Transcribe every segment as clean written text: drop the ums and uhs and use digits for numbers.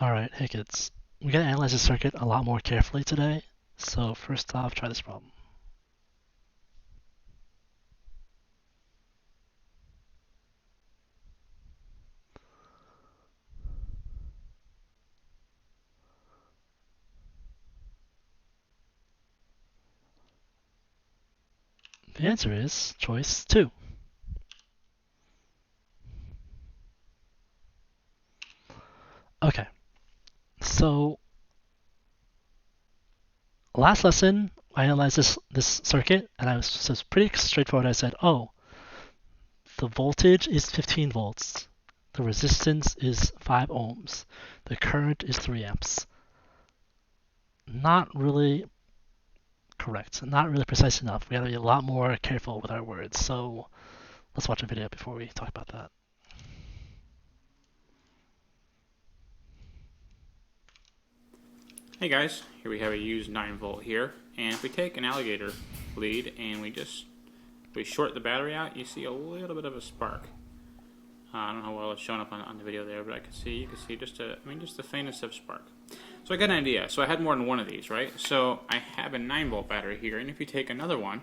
Alright, hey kids. We gotta analyze the circuit a lot more carefully today. So first off, try this problem. The answer is choice 2. Okay, so last lesson I analyzed this circuit and so it's pretty straightforward. I said, oh, the voltage is 15 volts, the resistance is 5 ohms, the current is 3 amps. Not really correct, not really precise enough. We gotta be a lot more careful with our words. So let's watch a video before we talk about that. Hey guys, here we have a used 9 volt here, and if we take an alligator lead and we short the battery out, you see a little bit of a spark. I don't know how well it's showing up on the video there, but you can see just the faintest of spark. So I got an idea. So I had more than one of these, right? So I have a 9 volt battery here, and if you take another one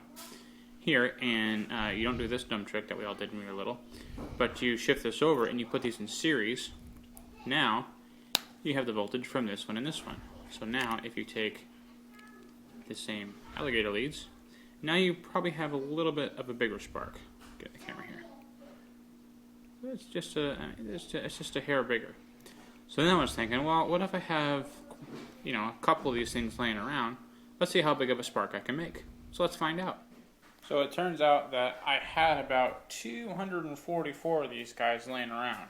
here and you don't do this dumb trick that we all did when we were little, but you shift this over and you put these in series, now you have the voltage from this one and this one. So now if you take the same alligator leads, now you probably have a little bit of a bigger spark. Get the camera here. It's just a hair bigger. So then I was thinking, well, what if I have, a couple of these things laying around? Let's see how big of a spark I can make. So let's find out. So it turns out that I had about 244 of these guys laying around.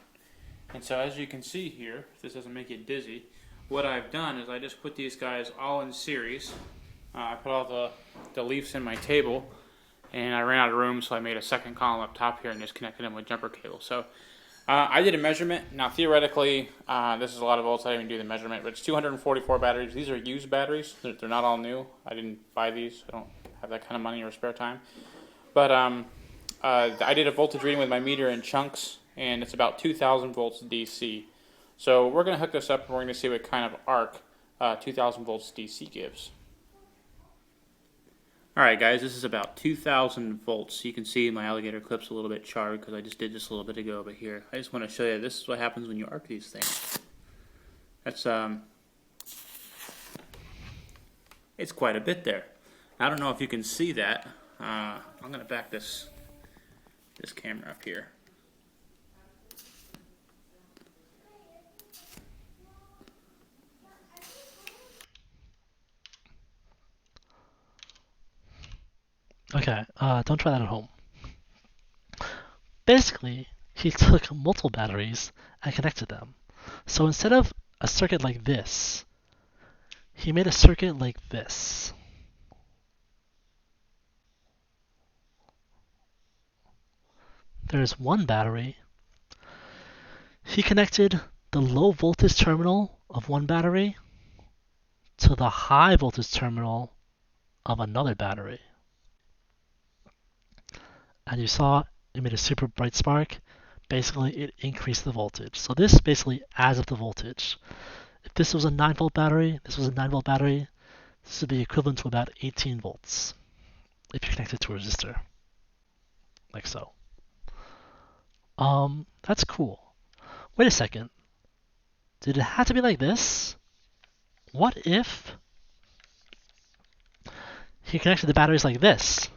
And so as you can see here, if this doesn't make you dizzy, what I've done is I just put these guys all in series. I put all the leaves in my table, and I ran out of room, so I made a second column up top here and just connected them with jumper cable. So I did a measurement. Now theoretically, this is a lot of volts. I didn't even do the measurement, but it's 244 batteries. These are used batteries. They're not all new. I didn't buy these. I don't have that kind of money or spare time. But I did a voltage reading with my meter in chunks, and it's about 2,000 volts DC. So we're going to hook this up and we're going to see what kind of arc 2,000 volts DC gives. Alright guys, this is about 2,000 volts. You can see my alligator clip's a little bit charred because I just did this a little bit ago, but here, I just want to show you this is what happens when you arc these things. That's, it's quite a bit there. I don't know if you can see that. I'm going to back this camera up here. Okay, don't try that at home. Basically, he took multiple batteries and connected them. So instead of a circuit like this, he made a circuit like this. There's one battery. He connected the low voltage terminal of one battery to the high voltage terminal of another battery. And you saw it made a super bright spark. Basically, it increased the voltage. So this basically adds up the voltage. If this was a 9 volt battery, this was a 9 volt battery, this would be equivalent to about 18 volts if you connect it to a resistor, like so. That's cool. Wait a second. Did it have to be like this? What if he connected the batteries like this?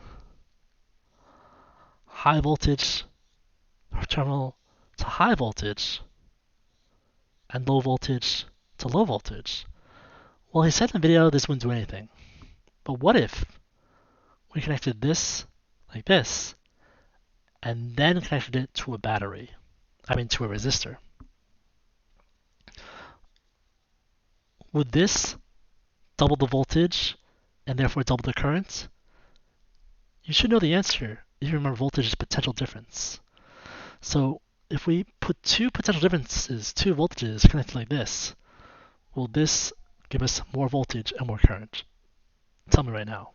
High voltage terminal to high voltage and low voltage to low voltage. Well, he said in the video this wouldn't do anything. But what if we connected this like this and then connected it to a battery? To a resistor. Would this double the voltage and therefore double the current? You should know the answer if you remember voltage is potential difference. So if we put two potential differences, two voltages connected like this, will this give us more voltage and more current? Tell me right now.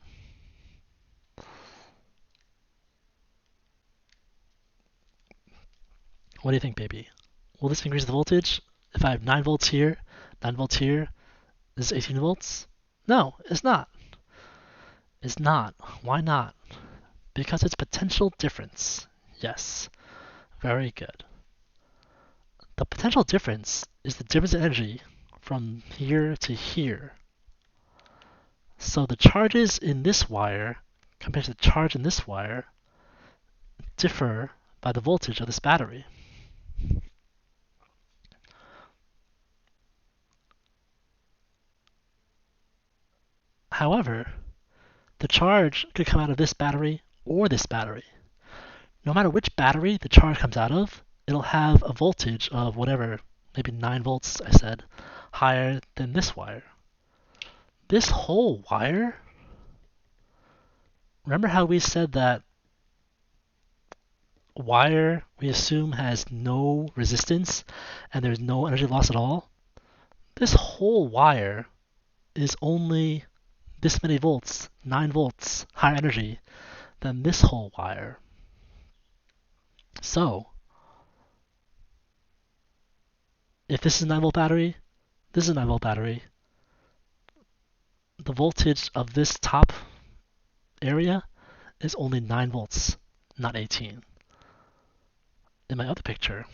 What do you think, baby? Will this increase the voltage? If I have 9 volts here, 9 volts here is 18 volts? No, it's not. It's not. Why not? Because it's potential difference. Yes. Very good. The potential difference is the difference in energy from here to here. So the charges in this wire compared to the charge in this wire differ by the voltage of this battery. However, the charge could come out of this battery or this battery. No matter which battery the charge comes out of, it'll have a voltage of whatever, maybe 9 volts, I said, higher than this wire. This whole wire, remember how we said that wire we assume has no resistance and there's no energy loss at all? This whole wire is only this many volts, 9 volts, higher energy than this whole wire. So, if this is a 9 volt battery, this is a 9 volt battery, the voltage of this top area is only 9 volts, not 18. In my other picture,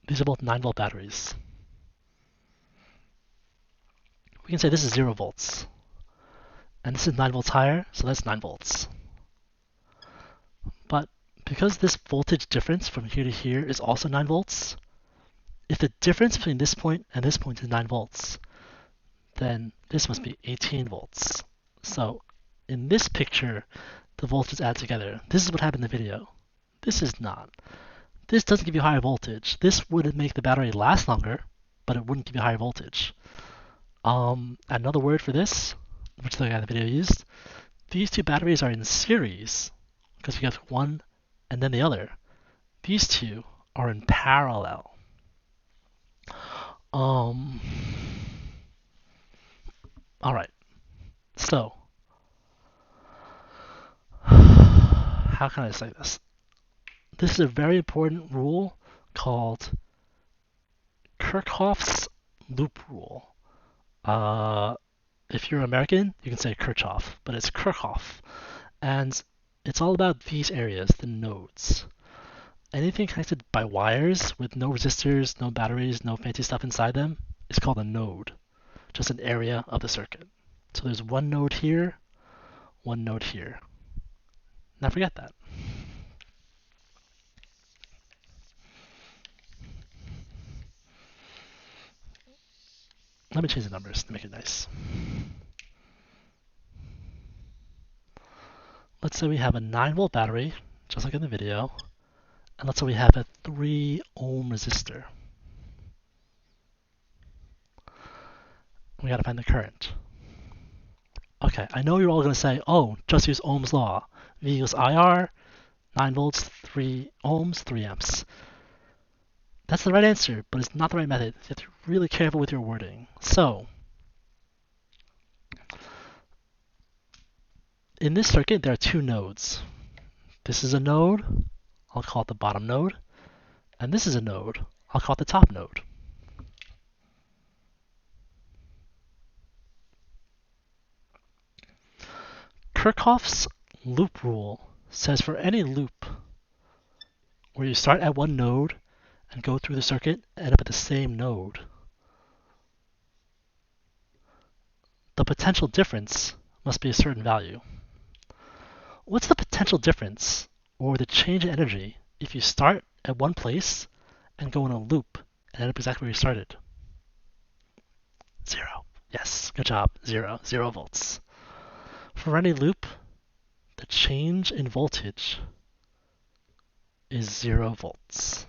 these are both 9 volt batteries. We can say this is 0 volts. And this is 9 volts higher, so that's 9 volts. But because this voltage difference from here to here is also 9 volts, if the difference between this point and this point is 9 volts, then this must be 18 volts. So in this picture, the voltages add together. This is what happened in the video. This is not. This doesn't give you higher voltage. This would make the battery last longer, but it wouldn't give you higher voltage. Another word for this, which the guy in the video used, these two batteries are in series because we have one and then the other. These two are in parallel. All right. So, how can I say this? This is a very important rule called Kirchhoff's loop rule. If you're American, you can say Kirchhoff, but it's Kirchhoff. And it's all about these areas, the nodes. Anything connected by wires with no resistors, no batteries, no fancy stuff inside them is called a node, just an area of the circuit. So there's one node here, one node here. Now forget that. Let me change the numbers to make it nice. Let's say we have a 9 volt battery, just like in the video, and let's say we have a 3 ohm resistor. We gotta find the current. Okay, I know you're all gonna say, oh, just use Ohm's law. V equals IR, 9 volts, 3 ohms, 3 amps. That's the right answer, but it's not the right method. You have to be really careful with your wording. So, in this circuit, there are two nodes. This is a node, I'll call it the bottom node, and this is a node, I'll call it the top node. Kirchhoff's loop rule says for any loop where you start at one node and go through the circuit and end up at the same node, the potential difference must be a certain value. What's the potential difference, or the change in energy, if you start at one place and go in a loop and end up exactly where you started? 0. Yes, good job. 0. 0 volts. For any loop, the change in voltage is 0 volts.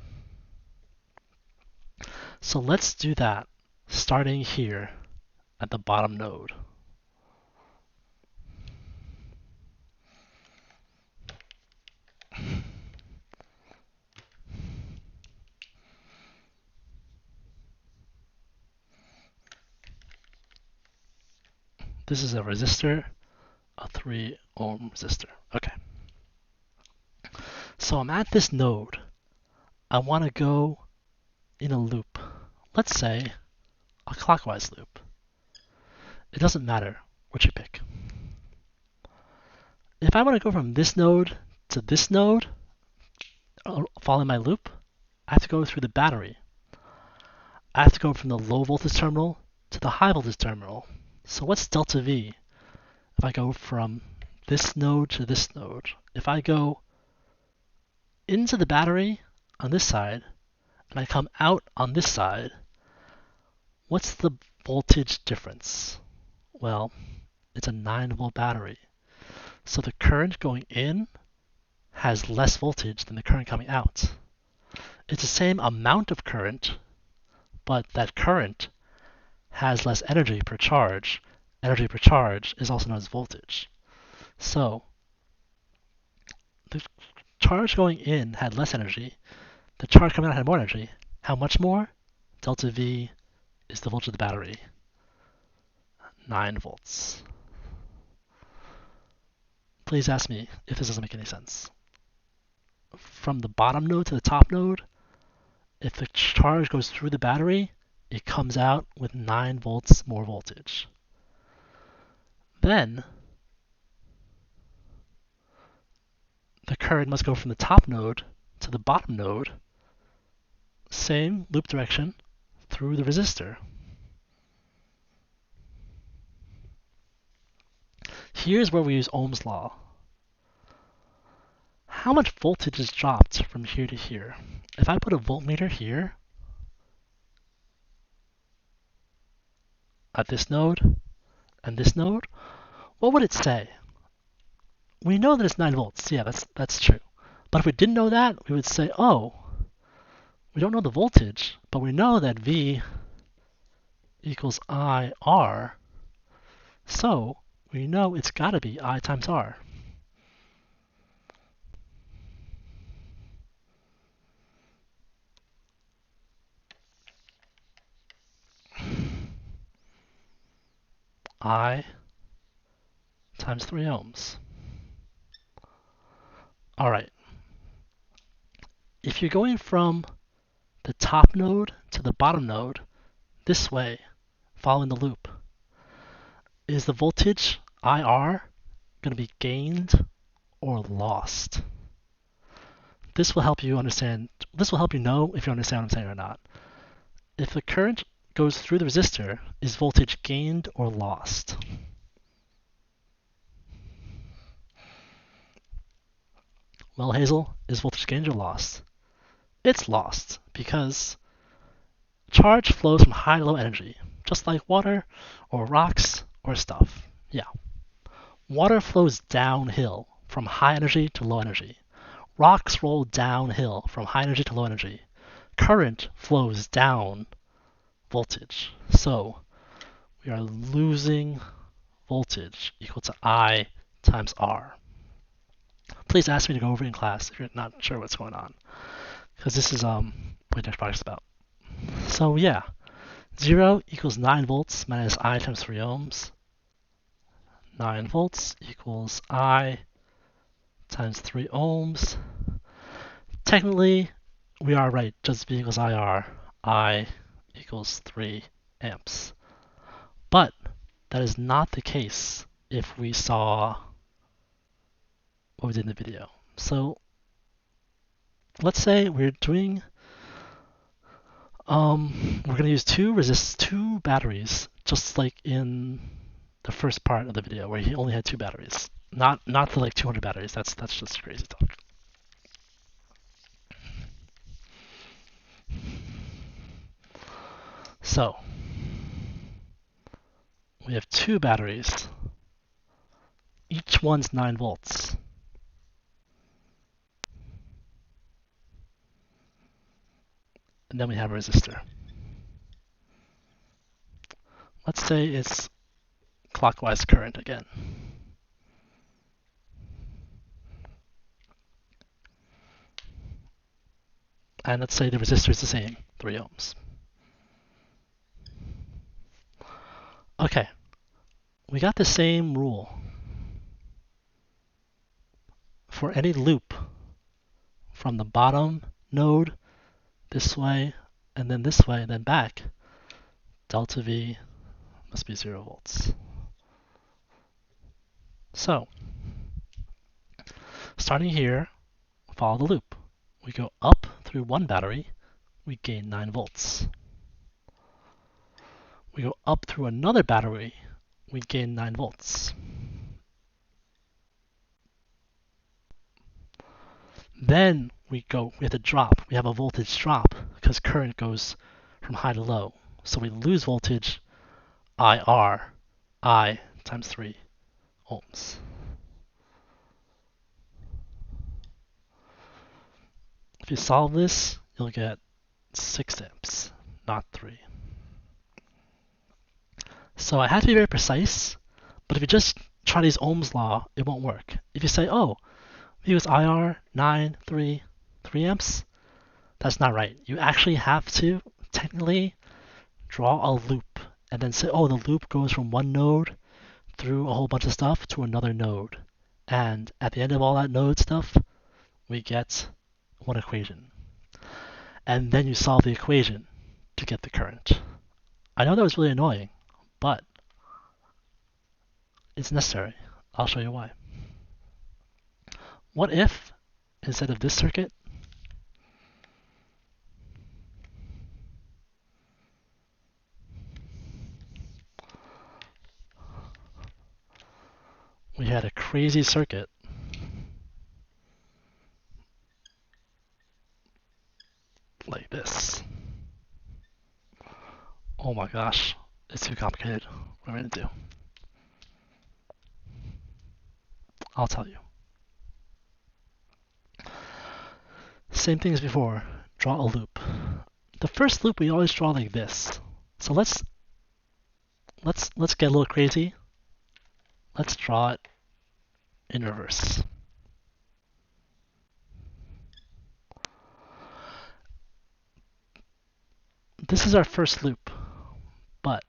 So let's do that starting here at the bottom node. this is a resistor, a 3 ohm resistor. Okay. So I'm at this node. I want to go in a loop. Let's say a clockwise loop. It doesn't matter which you pick. If I want to go from this node to this node, following my loop, I have to go through the battery. I have to go from the low voltage terminal to the high voltage terminal. So what's delta V if I go from this node to this node? If I go into the battery on this side and I come out on this side, what's the voltage difference? Well, it's a 9-volt battery. So the current going in has less voltage than the current coming out. It's the same amount of current, but that current has less energy per charge. Energy per charge is also known as voltage. So the charge going in had less energy. The charge coming out had more energy. How much more? Delta V is the voltage of the battery. 9 volts. Please ask me if this doesn't make any sense. From the bottom node to the top node, if the charge goes through the battery, it comes out with 9 volts more voltage. Then the current must go from the top node to the bottom node, same loop direction, through the resistor. Here's where we use Ohm's law. How much voltage is dropped from here to here? If I put a voltmeter here at this node and this node, what would it say? We know that it's 9 volts. Yeah, that's true. But if we didn't know that, we would say, oh, we don't know the voltage, but we know that V equals IR, so we know it's got to be I times R. I times 3 ohms. All right. If you're going from the top node to the bottom node this way, following the loop, is the voltage IR going to be gained or lost? This will help you understand. This will help you know if you understand what I'm saying or not. If the current goes through the resistor, is voltage gained or lost? Well, Hazel, is voltage gained or lost? It's lost because charge flows from high to low energy, just like water or rocks or stuff. Yeah. Water flows downhill from high energy to low energy. Rocks roll downhill from high energy to low energy. Current flows down voltage. So we are losing voltage equal to I times R. Please ask me to go over in class if you're not sure what's going on, because this is what next project's about. So yeah, 0 equals 9 volts minus I times 3 ohms. 9 volts equals I times 3 ohms. Technically, we are right, just V equals IR. I equals 3 amps. But that is not the case if we saw what we did in the video. So let's say we're doing, we're going to use two batteries, just like in the first part of the video where he only had 2 batteries. Not the like 200 batteries. That's just crazy talk. So we have 2 batteries. Each one's 9 volts. And then we have a resistor. Let's say it's clockwise current again. And let's say the resistor is the same, 3 ohms. Okay, we got the same rule. For any loop from the bottom node this way, and then this way, and then back, delta V must be 0 volts. So, starting here, follow the loop. We go up through one battery, we gain 9 volts. We go up through another battery, we gain 9 volts. Then we have to drop. We have a voltage drop because current goes from high to low. So we lose voltage IR, I times 3 ohms. If you solve this, you'll get 6 amps, not 3. So I had to be very precise, but if you just try these Ohm's law, it won't work. If you say, oh, we use IR 9, 3 amps, that's not right. You actually have to technically draw a loop and then say, oh, the loop goes from one node through a whole bunch of stuff to another node. And at the end of all that node stuff, we get one equation. And then you solve the equation to get the current. I know that was really annoying, but it's necessary. I'll show you why. What if, instead of this circuit, we had a crazy circuit like this? Oh my gosh, it's too complicated. What am I going to do? I'll tell you. Same thing as before. Draw a loop. The first loop we always draw like this. So let's get a little crazy. Let's draw it in reverse. This is our first loop, but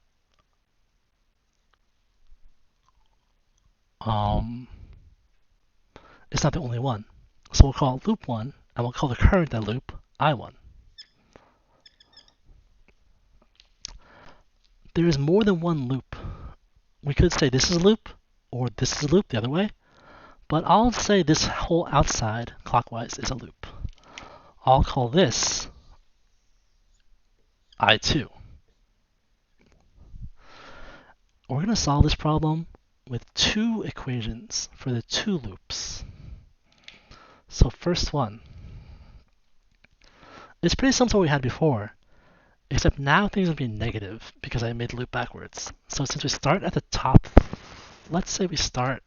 it's not the only one. So we'll call it loop 1, and we'll call the current that loop I1. There is more than one loop. We could say this is a loop, or this is a loop the other way, but I'll say this whole outside clockwise is a loop. I'll call this I2. We're going to solve this problem with two equations for the two loops. So first one, it's pretty similar to what we had before, except now things will be negative because I made the loop backwards. So since we start at the top, let's say we start,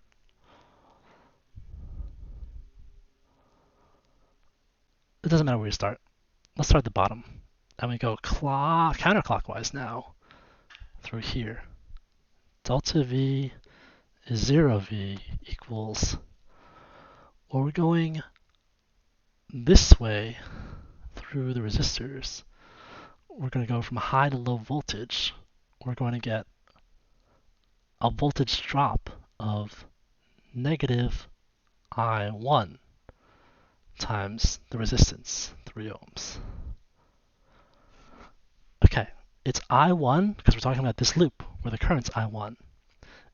it doesn't matter where we start. Let's start at the bottom. And we go counterclockwise now through here. Delta V is 0V equals, well, we're going this way through the resistors. We're going to go from high to low voltage. We're going to get a voltage drop of negative I1 times the resistance, 3 ohms. Okay, it's I1 because we're talking about this loop where the current's I1.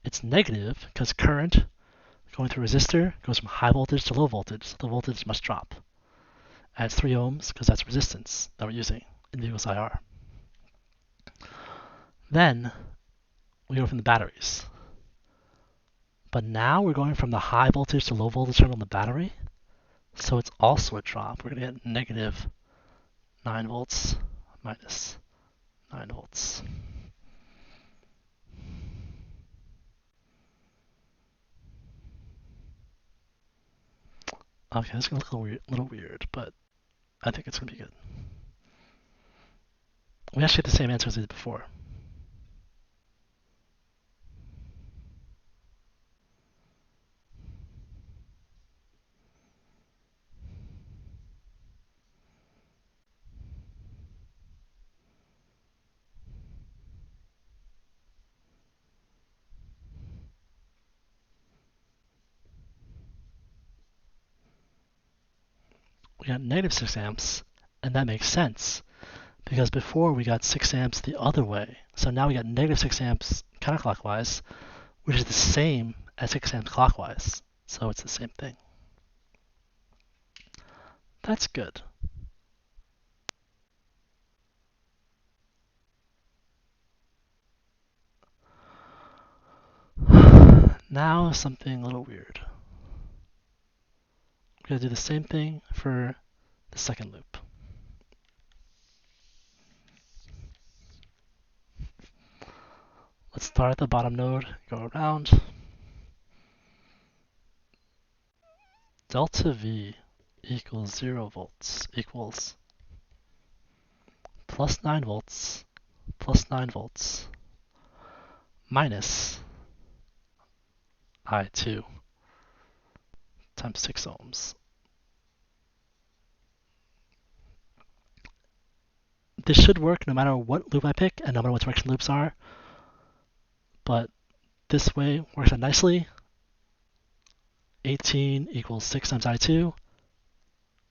It's negative because current going through a resistor goes from high voltage to low voltage, so the voltage must drop. And it's 3 ohms because that's resistance that we're using in the IR. Then we go from the batteries. But now we're going from the high voltage to low voltage terminal in the battery, so it's also a drop. We're going to get negative 9 volts minus 9 volts. Okay, this is going to look a little weird, but I think it's going to be good. We actually get the same answer as we did before. we got negative 6 amps, and that makes sense because before we got 6 amps the other way. So now we got negative 6 amps counterclockwise, which is the same as 6 amps clockwise. So it's the same thing. That's good. Now something a little weird. We're going to do the same thing for the second loop. Let's start at the bottom node, go around. Delta V equals 0 volts equals plus 9 volts plus 9 volts minus I2 times 6 ohms. This should work no matter what loop I pick and no matter what direction loops are, but this way works out nicely. 18 equals 6 times I2.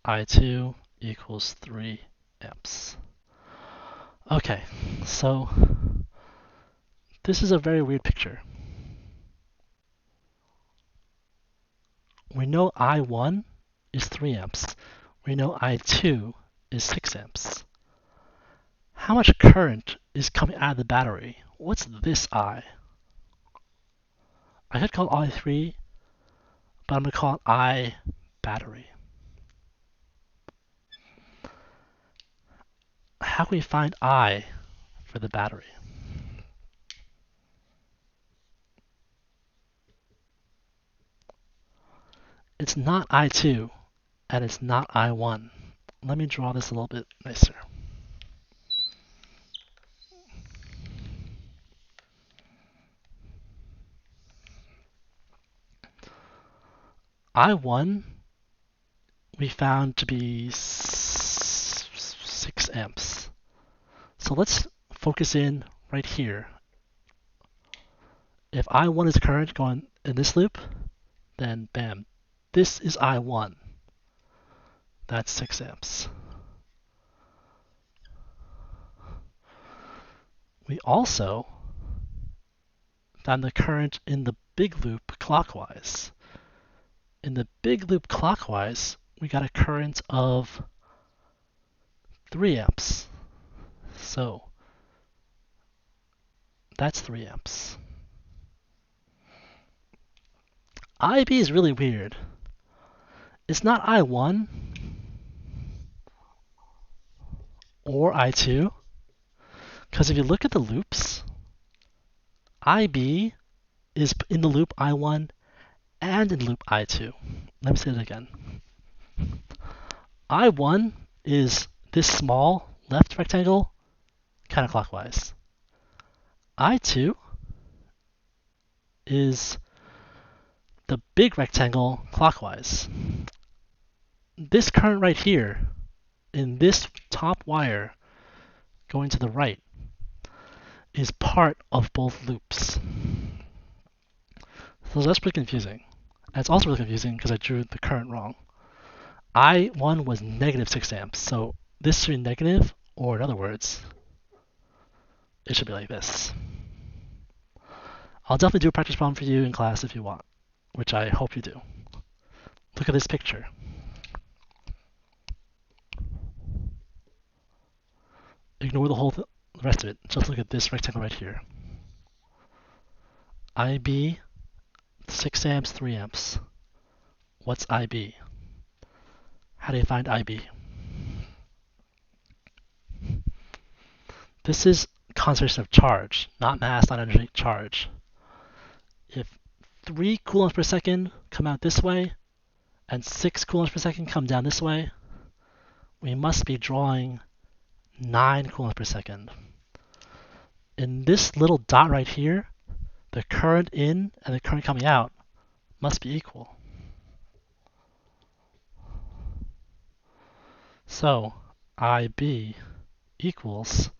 I2 equals 3 amps. Okay, so this is a very weird picture. We know I1 is 3 amps. We know I2 is 6 amps. How much current is coming out of the battery? What's this I? I could call it I3, but I'm going to call it I battery. How can we find I for the battery? It's not I2, and it's not I1. Let me draw this a little bit nicer. I1 we found to be 6 amps. So let's focus in right here. If I1 is current going in this loop, then bam, this is I1. That's 6 amps. We also found the current in the big loop clockwise. In the big loop clockwise, we got a current of 3 amps. So that's 3 amps. IB is really weird. It's not I1 or I2, because if you look at the loops, IB is in the loop I1 and in loop I2. Let me say it again. I1 is this small left rectangle counterclockwise. I2 is the big rectangle clockwise. This current right here in this top wire going to the right is part of both loops. So that's pretty confusing. And it's also really confusing because I drew the current wrong. I1 was negative 6 amps, so this should be negative, or in other words, it should be like this. I'll definitely do a practice problem for you in class if you want, which I hope you do. Look at this picture. Ignore the rest of it. Just look at this rectangle right here. IB, 6 amps, 3 amps. What's IB? How do you find IB? This is conservation of charge, not mass, not energy, charge. If 3 coulombs per second come out this way, and 6 coulombs per second come down this way, we must be drawing 9 coulombs per second. In this little dot right here, the current in and the current coming out must be equal. So IB equals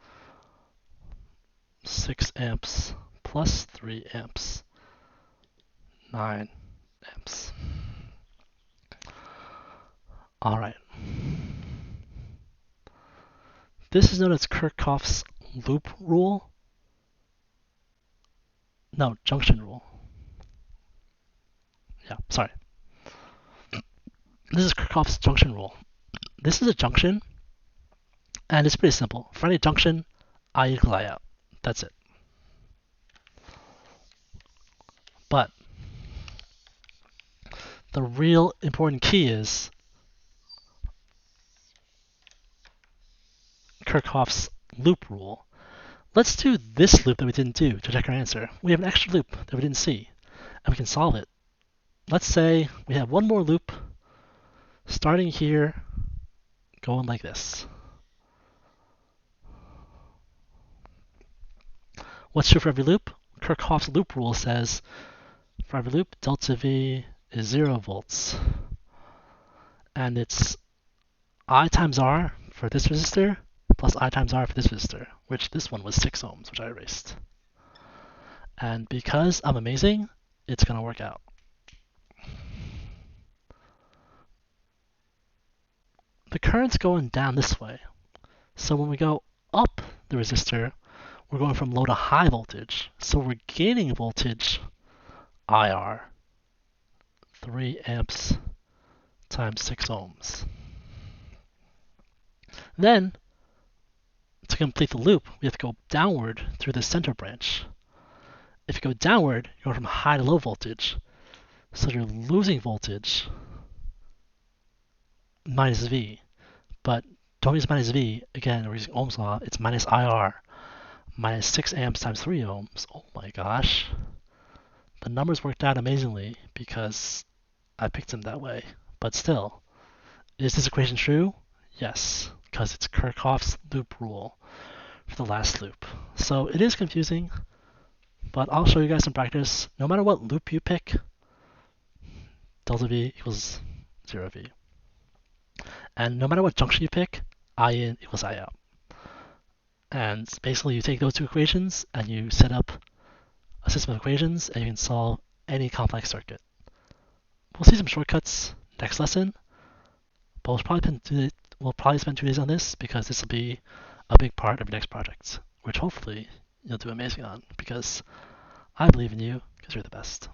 6 amps plus 3 amps, 9 amps. All right. This is known as Kirchhoff's loop rule. No, junction rule. Yeah, sorry. This is Kirchhoff's junction rule. This is a junction, and it's pretty simple. For any junction, I equals I out. That's it. But the real important key is Kirchhoff's loop rule. Let's do this loop that we didn't do to check our answer. We have an extra loop that we didn't see, and we can solve it. Let's say we have one more loop starting here, going like this. What's true for every loop? Kirchhoff's loop rule says for every loop, delta V is 0 volts. And it's I times R for this resistor plus I times R for this resistor, which this one was 6 ohms, which I erased. And because I'm amazing, it's going to work out. The current's going down this way. So when we go up the resistor, we're going from low to high voltage. So we're gaining voltage IR, 3 amps times 6 ohms. Then, to complete the loop, we have to go downward through the center branch. If you go downward, you're going from high to low voltage. So you're losing voltage minus V. But don't use minus V. Again, we're using Ohm's law. It's minus IR. Minus 6 amps times 3 ohms. Oh my gosh. The numbers worked out amazingly because I picked them that way. But still, is this equation true? Yes, because it's Kirchhoff's loop rule for the last loop. So it is confusing, but I'll show you guys some practice. No matter what loop you pick, delta V equals 0V. And no matter what junction you pick, I in equals I out. And basically you take those two equations and you set up a system of equations and you can solve any complex circuit. We'll see some shortcuts next lesson, but we'll probably spend 2 days on this because this will be a big part of your next project, which hopefully you'll do amazing on because I believe in you because you're the best.